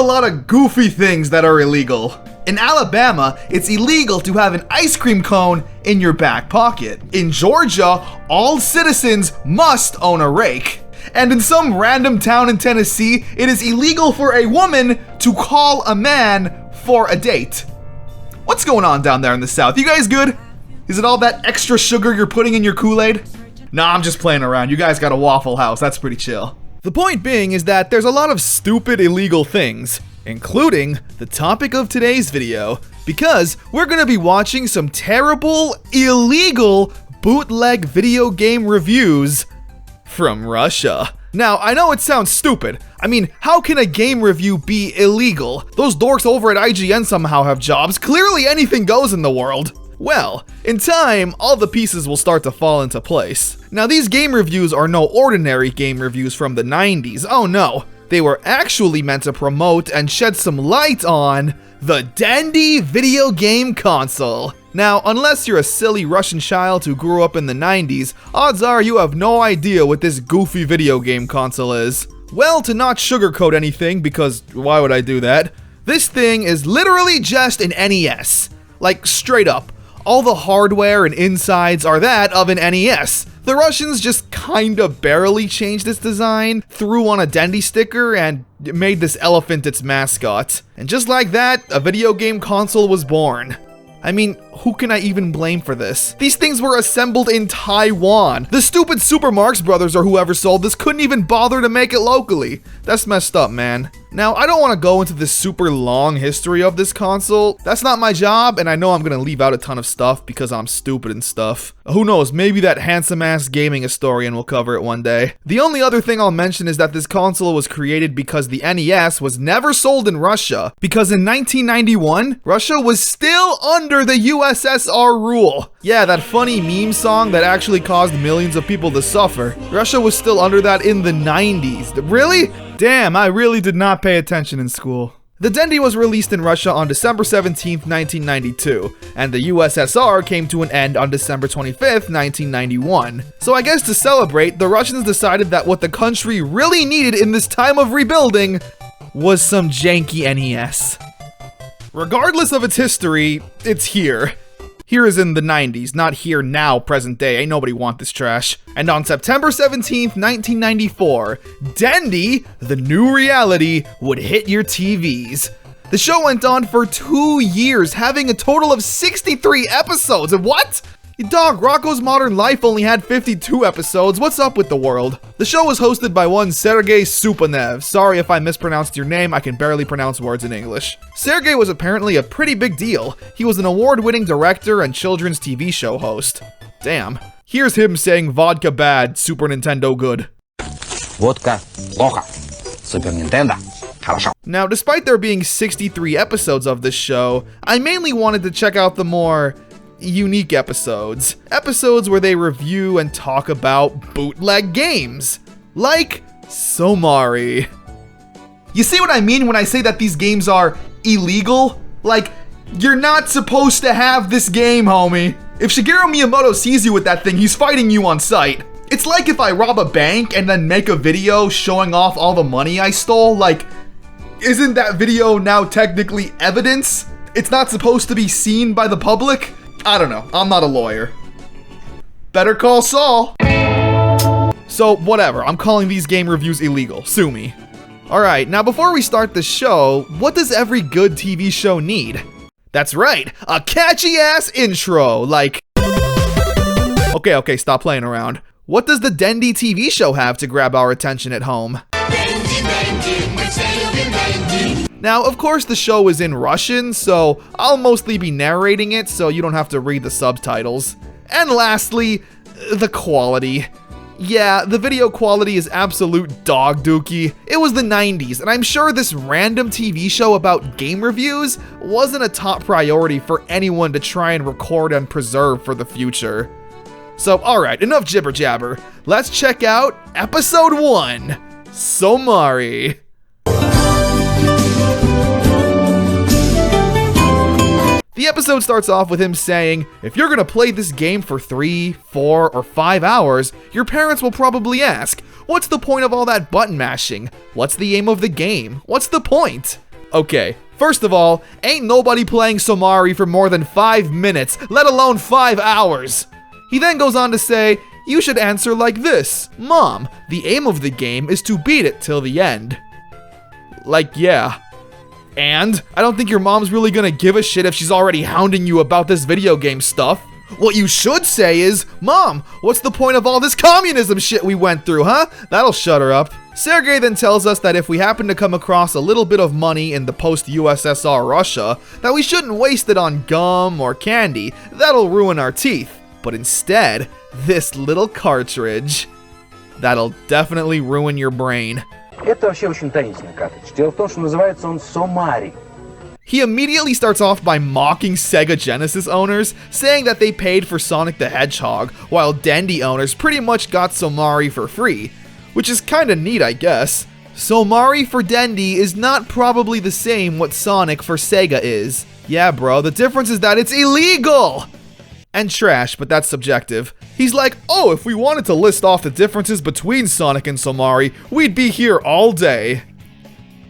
a lot of goofy things that are illegal. In Alabama, it's illegal to have an ice cream cone in your back pocket. In Georgia, all citizens must own a rake. And in some random town in Tennessee, it is illegal for a woman to call a man for a date. What's going on down there in the South? You guys good? Is it all that extra sugar you're putting in your Kool-Aid? Nah, I'm just playing around. You guys got a Waffle House. That's pretty chill. The point being is that there's a lot of stupid illegal things, including the topic of today's video, because we're gonna be watching some terrible, illegal bootleg video game reviews from Russia. Now, I know it sounds stupid. I mean, how can a game review be illegal? Those dorks over at IGN somehow have jobs. Clearly anything goes in the world. Well, in time, all the pieces will start to fall into place. Now, these game reviews are no ordinary game reviews from the 90s. Oh no. They were actually meant to promote and shed some light on the Dendy video game console. Now, unless you're a silly Russian child who grew up in the 90s, odds are you have no idea what this goofy video game console is. Well, to not sugarcoat anything, because why would I do that? This thing is literally just an NES. Like, straight up. All the hardware and insides are that of an NES. The Russians just kinda barely changed its design, threw on a Dendy sticker, and made this elephant its mascot. And just like that, a video game console was born. I mean, who can I even blame for this? These things were assembled in Taiwan. The stupid Super Marx Brothers or whoever sold this couldn't even bother to make it locally. That's messed up, man. Now, I don't want to go into this super long history of this console. That's not my job, and I know I'm gonna leave out a ton of stuff because I'm stupid and stuff. Who knows, maybe that handsome-ass gaming historian will cover it one day. The only other thing I'll mention is that this console was created because the NES was never sold in Russia, because in 1991, Russia was still under the USSR rule. Yeah, that funny meme song that actually caused millions of people to suffer. Russia was still under that in the 90s. Really? Damn, I really did not pay attention in school. The Dendy was released in Russia on December 17th, 1992, and the USSR came to an end on December 25th, 1991. So I guess to celebrate, the Russians decided that what the country really needed in this time of rebuilding was some janky NES. Regardless of its history, it's here. Here is in the 90s, not here now, present day. Ain't nobody want this trash. And on September 17th, 1994, Dendy, the new reality, would hit your TVs. The show went on for 2 years, having a total of 63 episodes. What? Dog, Rocco's Modern Life only had 52 episodes. What's up with the world? The show was hosted by one Sergei Supanev. Sorry if I mispronounced your name, I can barely pronounce words in English. Sergei was apparently a pretty big deal. He was an award-winning director and children's TV show host. Damn. Here's him saying vodka bad, Super Nintendo good. Vodka плохо. Super Nintendo хорошо. Now, despite there being 63 episodes of this show, I mainly wanted to check out the more unique episodes. Episodes where they review and talk about bootleg games. Like Somari. You see what I mean when I say that these games are illegal? Like, you're not supposed to have this game, homie. If Shigeru Miyamoto sees you with that thing, he's fighting you on sight. It's like if I rob a bank and then make a video showing off all the money I stole. Like, isn't that video now technically evidence? It's not supposed to be seen by the public? I don't know, I'm not a lawyer. Better call Saul. So whatever, I'm calling these game reviews illegal, sue me. Alright, now before we start the show, what does every good TV show need? That's right, a catchy ass intro, like... Okay, stop playing around. What does the Dendy TV show have to grab our attention at home? Now, of course, the show is in Russian, so I'll mostly be narrating it so you don't have to read the subtitles. And lastly, the quality. Yeah, the video quality is absolute dog dookie. It was the 90s, and I'm sure this random TV show about game reviews wasn't a top priority for anyone to try and record and preserve for the future. So, alright, enough jibber jabber. Let's check out episode 1, Somari. The episode starts off with him saying, if you're gonna play this game for 3, 4, or 5 hours, your parents will probably ask, what's the point of all that button mashing? What's the aim of the game? What's the point? Okay, first of all, ain't nobody playing Somari for more than 5 minutes, let alone 5 hours. He then goes on to say, you should answer like this. Mom, the aim of the game is to beat it till the end. Like, yeah. And I don't think your mom's really gonna give a shit if she's already hounding you about this video game stuff. What you should say is, Mom, what's the point of all this communism shit we went through, huh? That'll shut her up. Sergey then tells us that if we happen to come across a little bit of money in the post-USSR Russia, that we shouldn't waste it on gum or candy. That'll ruin our teeth. But instead, this little cartridge, that'll definitely ruin your brain. Это вообще очень таинственный картридж. Дело в том, что называется он Somari. He immediately starts off by mocking Sega Genesis owners, saying that they paid for Sonic the Hedgehog, while Dendy owners pretty much got Somari for free. Which is kinda neat, I guess. Somari for Dendy is not probably the same what Sonic for Sega is. Yeah, bro, the difference is that it's illegal! And trash, but that's subjective. He's like, oh, if we wanted to list off the differences between Sonic and Somari, we'd be here all day.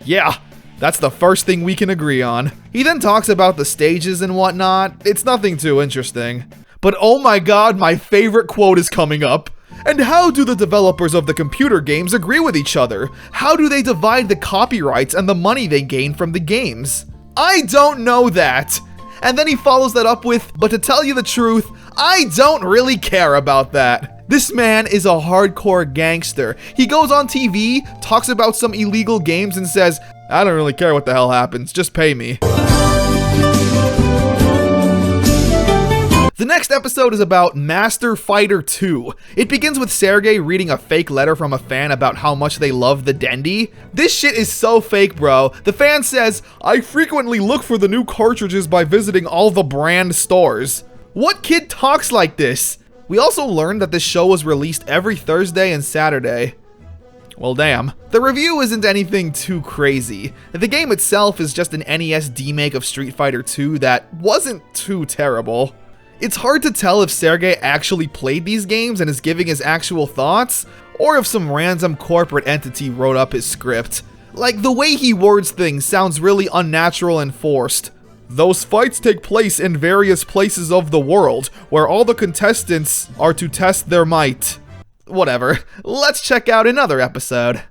Yeah, that's the first thing we can agree on. He then talks about the stages and whatnot. It's nothing too interesting. But oh my god, my favorite quote is coming up. And how do the developers of the computer games agree with each other? How do they divide the copyrights and the money they gain from the games? I don't know that. And then he follows that up with, but to tell you the truth, I don't really care about that. This man is a hardcore gangster. He goes on TV, talks about some illegal games and says, I don't really care what the hell happens, just pay me. The next episode is about Master Fighter 2. It begins with Sergey reading a fake letter from a fan about how much they love the Dendy. This shit is so fake, bro. The fan says, I frequently look for the new cartridges by visiting all the brand stores. What kid talks like this? We also learned that this show was released every Thursday and Saturday. Well, damn. The review isn't anything too crazy. The game itself is just an NES demake of Street Fighter 2 that wasn't too terrible. It's hard to tell if Sergey actually played these games and is giving his actual thoughts, or if some random corporate entity wrote up his script. Like, the way he words things sounds really unnatural and forced. Those fights take place in various places of the world, where all the contestants are to test their might. Whatever, let's check out another episode.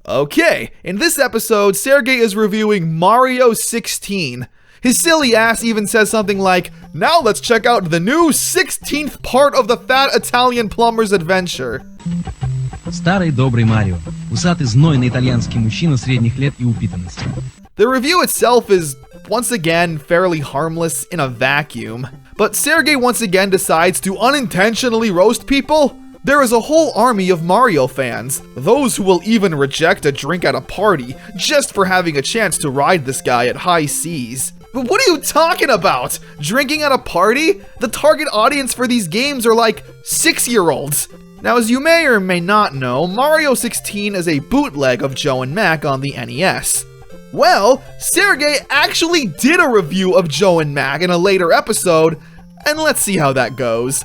Okay, in this episode, Sergey is reviewing Mario 16. His silly ass even says something like, now let's check out the new 16th part of the Fat Italian Plumber's Adventure. Старый добрый Марио. Усатый знойный итальянский мужчина средних лет и упитанности. The review itself is, once again, fairly harmless in a vacuum. But Sergey once again decides to unintentionally roast people. There is a whole army of Mario fans, those who will even reject a drink at a party just for having a chance to ride this guy at high seas. But what are you talking about? Drinking at a party? The target audience for these games are like 6-year-olds. Now, as you may or may not know, Mario 16 is a bootleg of Joe and Mac on the NES. Well, Sergey actually did a review of Joe and Mac in a later episode, and let's see how that goes.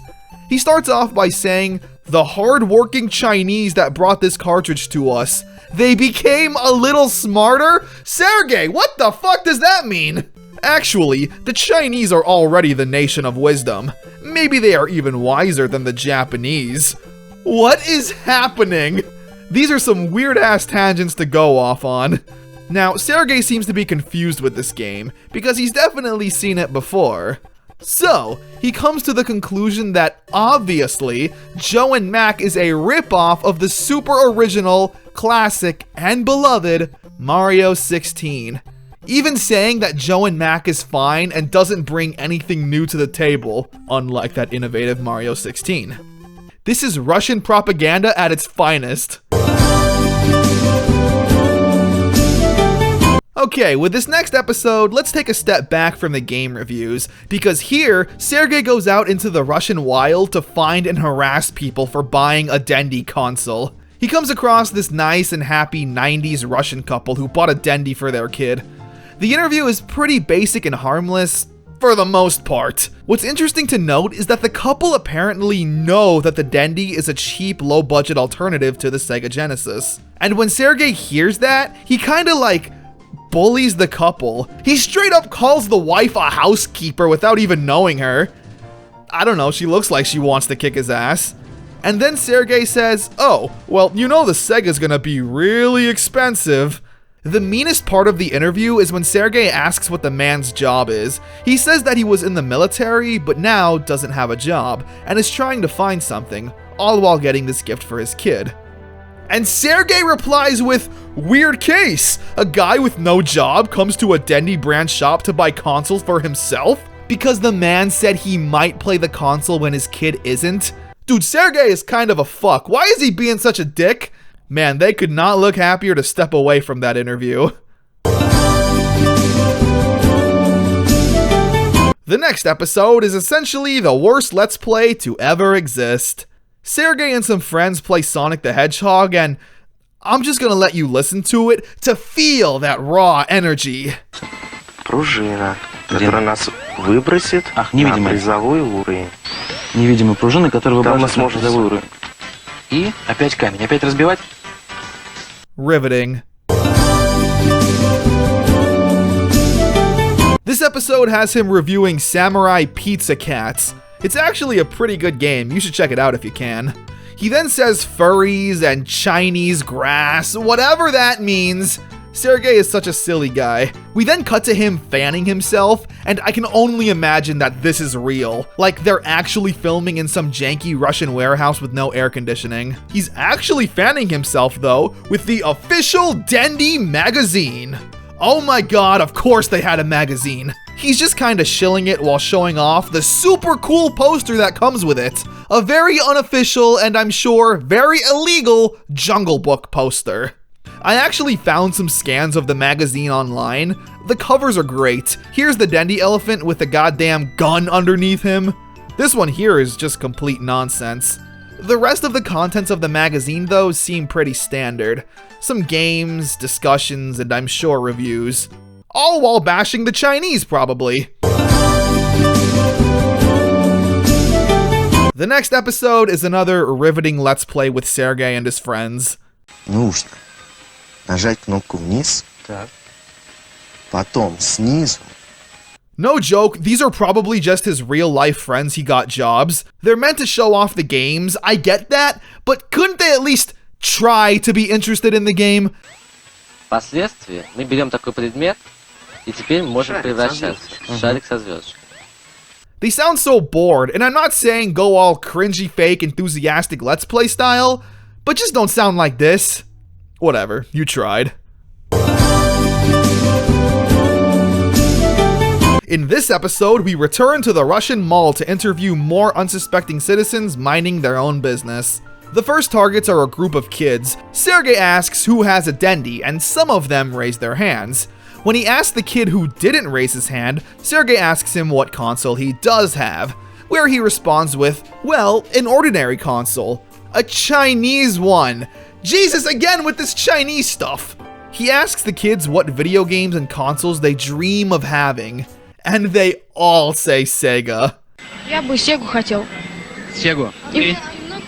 He starts off by saying, the hard-working Chinese that brought this cartridge to us, they became a little smarter? Sergey, what the fuck does that mean? Actually, the Chinese are already the nation of wisdom. Maybe they are even wiser than the Japanese. What is happening? These are some weird-ass tangents to go off on. Now, Sergey seems to be confused with this game, because he's definitely seen it before. So, he comes to the conclusion that, obviously, Joe and Mac is a rip-off of the super original, classic, and beloved Mario 16. Even saying that Joe and Mac is fine and doesn't bring anything new to the table, unlike that innovative Mario 16. This is Russian propaganda at its finest. Okay, with this next episode, let's take a step back from the game reviews, because here, Sergey goes out into the Russian wild to find and harass people for buying a Dendy console. He comes across this nice and happy 90s Russian couple who bought a Dendy for their kid. The interview is pretty basic and harmless. for the most part. What's interesting to note is that the couple apparently know that the Dendy is a cheap, low-budget alternative to the Sega Genesis. And when Sergey hears that, he kinda like bullies the couple. He straight up calls the wife a housekeeper without even knowing her. I don't know, she looks like she wants to kick his ass. And then Sergey says, oh, well, you know the Sega's gonna be really expensive. The meanest part of the interview is when Sergey asks what the man's job is. He says that he was in the military, but now doesn't have a job, and is trying to find something, all while getting this gift for his kid. And Sergey replies with, weird case. A guy with no job comes to a Dendy brand shop to buy consoles for himself? Because the man said he might play the console when his kid isn't? Dude, Sergey is kind of a fuck. Why is he being such a dick? Man, they could not look happier to step away from that interview. The next episode is essentially the worst Let's Play to ever exist. Sergey and some friends play Sonic the Hedgehog, and I'm just gonna let you listen to it to feel that raw energy. Пружина, которая нас выбросит на призовой уровень. Невидимые пружины, которые Там мы выбрасывают на сможем призовой уровень. И опять камень. Опять разбивать? Riveting. This episode has him reviewing Samurai Pizza Cats. It's actually a pretty good game, you should check it out if you can. He then says furries and Chinese grass, whatever that means. Sergey is such a silly guy. We then cut to him fanning himself, and I can only imagine that this is real. Like they're actually filming in some janky Russian warehouse with no air conditioning. He's actually fanning himself though, with the official Dendy magazine. Oh my god, of course they had a magazine. He's just kinda shilling it while showing off the super cool poster that comes with it. A very unofficial and I'm sure very illegal Jungle Book poster. I actually found some scans of the magazine online. The covers are great. Here's the Dendy elephant with the goddamn gun underneath him. This one here is just complete nonsense. The rest of the contents of the magazine though seem pretty standard. Some games, discussions, and I'm sure reviews. All while bashing the Chinese probably. The next episode is another riveting Let's Play with Sergey and his friends. Нужно нажать кнопку вниз, потом снизу. No joke, these are probably just his real-life friends he got jobs. They're meant to show off the games, I get that, but couldn't they at least try to be interested in the game? Впоследствии мы берем такой предмет и теперь можем превращаться в шарик со звездочкой. They sound so bored, and I'm not saying go all cringy, fake, enthusiastic Let's Play style, but just don't sound like this. Whatever, you tried. In this episode, we return to the Russian mall to interview more unsuspecting citizens minding their own business. The first targets are a group of kids. Sergey asks who has a Dendy, and some of them raise their hands. When he asks the kid who didn't raise his hand, Sergey asks him what console he does have, where he responds with, well, an ordinary console. A Chinese one. Jesus, again with this Chinese stuff. He asks the kids what video games and consoles they dream of having, and they all say Sega. Я бы Сегу хотел. Сегу. Ты?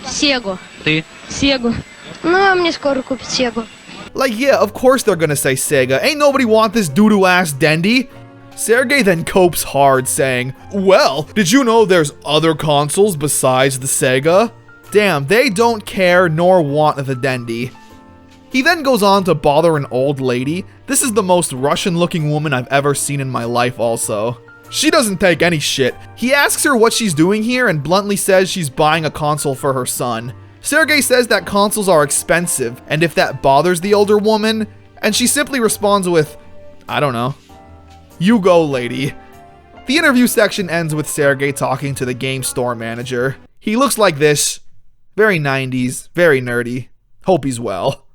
Сегу. Ты? Сегу. Ну, а мне скоро купить Сегу. Like, yeah, of course they're gonna say Sega. Ain't nobody want this doo-doo ass Dendy. Sergey then copes hard, saying, well, did you know there's other consoles besides the Sega? Damn, they don't care nor want the Dendy. He then goes on to bother an old lady. This is the most Russian-looking woman I've ever seen in my life also. She doesn't take any shit. He asks her what she's doing here and bluntly says she's buying a console for her son. Sergey says that consoles are expensive, and if that bothers the older woman, and she simply responds with, I don't know. You go, lady. The interview section ends with Sergey talking to the game store manager. He looks like this. Very 90s, very nerdy. Hope he's well.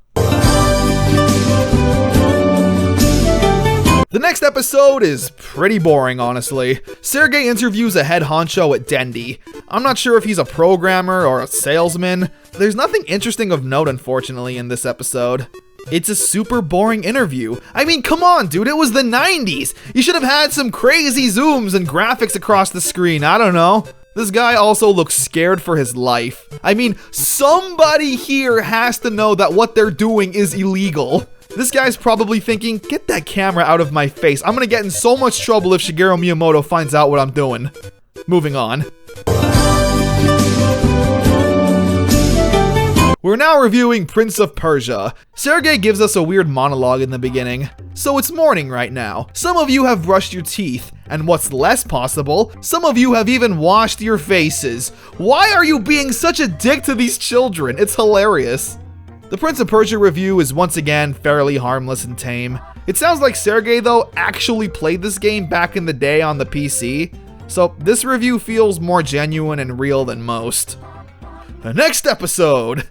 The next episode is pretty boring, honestly. Sergey interviews a head honcho at Dendy. I'm not sure if he's a programmer or a salesman. There's nothing interesting of note, unfortunately, in this episode. It's a super boring interview. I mean, come on, dude, it was the 90s. You should have had some crazy zooms and graphics across the screen. I don't know. This guy also looks scared for his life. I mean, somebody here has to know that what they're doing is illegal. This guy's probably thinking, get that camera out of my face. I'm gonna get in so much trouble if Shigeru Miyamoto finds out what I'm doing. Moving on. We're now reviewing Prince of Persia. Sergey gives us a weird monologue in the beginning. So it's morning right now. Some of you have brushed your teeth, and what's less possible, some of you have even washed your faces. Why are you being such a dick to these children? It's hilarious. The Prince of Persia review is once again fairly harmless and tame. It sounds like Sergey, though, actually played this game back in the day on the PC, so this review feels more genuine and real than most. The next episode!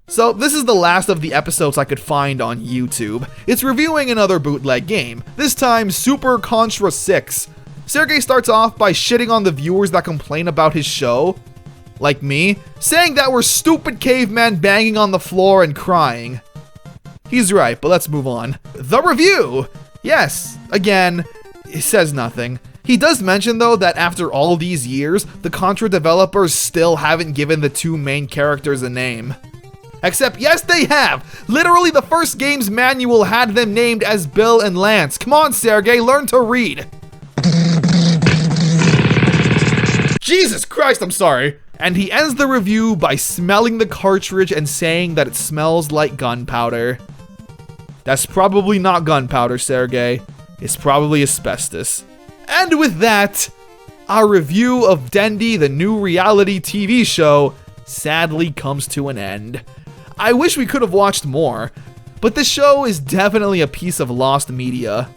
So this is the last of the episodes I could find on YouTube. It's reviewing another bootleg game, this time Super Contra 6. Sergey starts off by shitting on the viewers that complain about his show, like me, saying that we're stupid cavemen banging on the floor and crying. He's right, but let's move on. The review! Yes, again, it says nothing. He does mention, though, that after all these years, the Contra developers still haven't given the two main characters a name. Except, yes, they have! Literally, the first game's manual had them named as Bill and Lance. Come on, Sergey, learn to read! Jesus Christ, I'm sorry! And he ends the review by smelling the cartridge and saying that it smells like gunpowder. That's probably not gunpowder, Sergey. It's probably asbestos. And with that, our review of Dendy, the new reality TV show, sadly comes to an end. I wish we could have watched more, but this show is definitely a piece of lost media.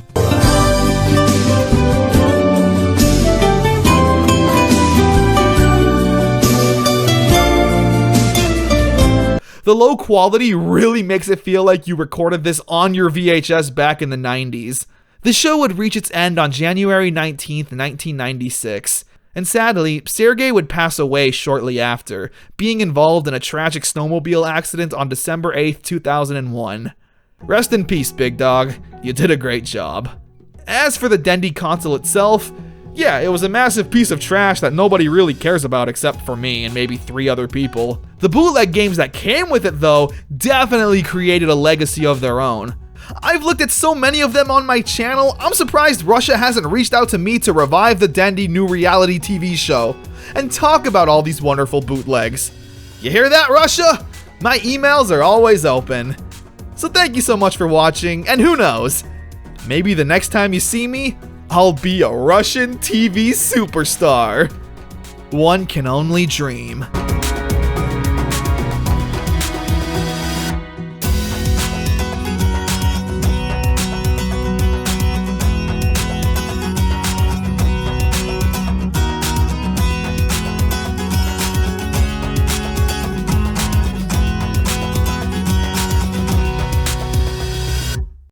The low quality really makes it feel like you recorded this on your VHS back in the 90s. The show would reach its end on January 19th, 1996, and sadly, Sergey would pass away shortly after, being involved in a tragic snowmobile accident on December 8th, 2001. Rest in peace, big dog. You did a great job. As for the Dendy console itself, yeah, it was a massive piece of trash that nobody really cares about except for me and maybe 3 other people. The bootleg games that came with it, though, definitely created a legacy of their own. I've looked at so many of them on my channel, I'm surprised Russia hasn't reached out to me to revive the Dendy new reality TV show and talk about all these wonderful bootlegs. You hear that, Russia? My emails are always open. So thank you so much for watching, and who knows, maybe the next time you see me, I'll be a Russian TV superstar. One can only dream.